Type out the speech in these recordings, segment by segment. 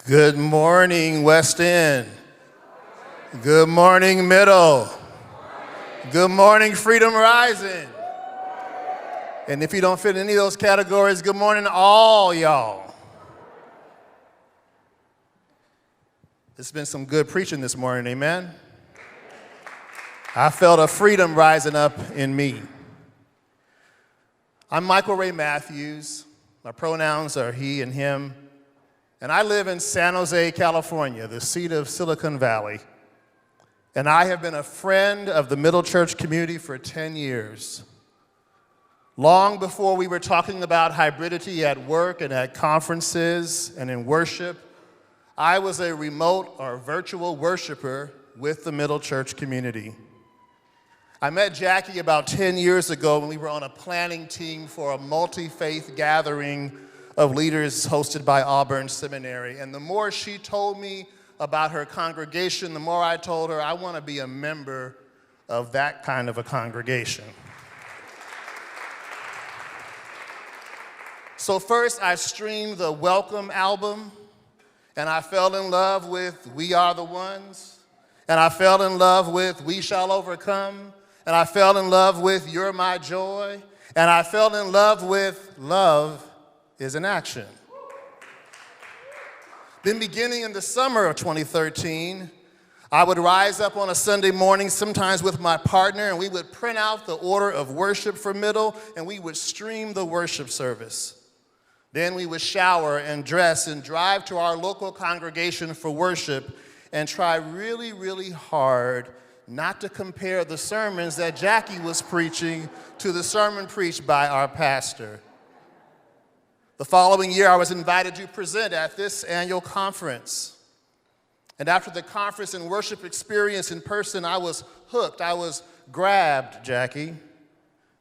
Good morning, West End. Good morning, Middle. Good morning, Freedom Rising. And if you don't fit in any of those categories, good morning to all y'all. It's been some good preaching this morning, amen? I felt a freedom rising up in me. I'm Michael Ray Mathews. My pronouns are he and him. And I live in San Jose, California, the seat of Silicon Valley. And I have been a friend of the Middle Church community for 10 years. Long before we were talking about hybridity at work and at conferences and in worship, I was a remote or virtual worshiper with the Middle Church community. I met Jackie about 10 years ago when we were on a planning team for a multi-faith gathering of leaders hosted by Auburn Seminary. And the more she told me about her congregation, the more I told her I want to be a member of that kind of a congregation. So first I streamed the Welcome album, and I fell in love with We Are the Ones, and I fell in love with We Shall Overcome, and I fell in love with You're My Joy, and I fell in love with Love is an Action. Then beginning in the summer of 2013, I would rise up on a Sunday morning, sometimes with my partner, and we would print out the order of worship for Middle, and we would stream the worship service. Then we would shower and dress and drive to our local congregation for worship and try really, really hard not to compare the sermons that Jackie was preaching to the sermon preached by our pastor. The following year, I was invited to present at this annual conference. And after the conference and worship experience in person, I was hooked. I was grabbed, Jackie.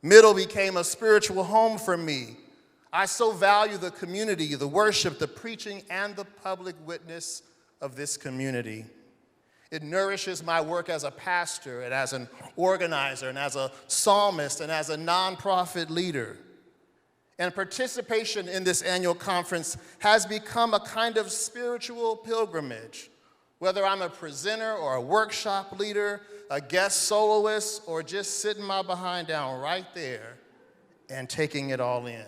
Middle became a spiritual home for me. I so value the community, the worship, the preaching, and the public witness of this community. It nourishes my work as a pastor and as an organizer and as a psalmist and as a nonprofit leader. And participation in this annual conference has become a kind of spiritual pilgrimage. Whether I'm a presenter or a workshop leader, a guest soloist, or just sitting my behind down right there and taking it all in.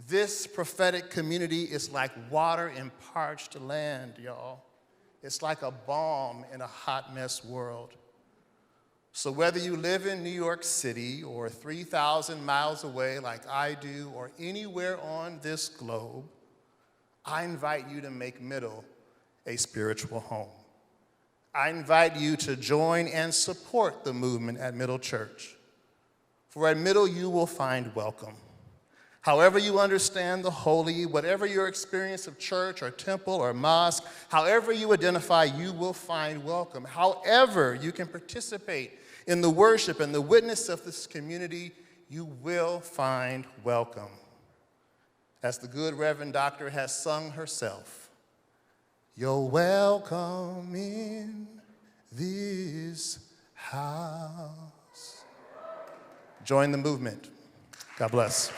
This prophetic community is like water in parched land, y'all. It's like a balm in a hot mess world. So whether you live in New York City or 3,000 miles away like I do, or anywhere on this globe, I invite you to make Middle a spiritual home. I invite you to join and support the movement at Middle Church. For at Middle, you will find welcome. However you understand the holy, whatever your experience of church or temple or mosque, however you identify, you will find welcome. However you can participate in the worship and the witness of this community, you will find welcome. As the good Reverend Doctor has sung herself, you're welcome in this house. Join the movement. God bless.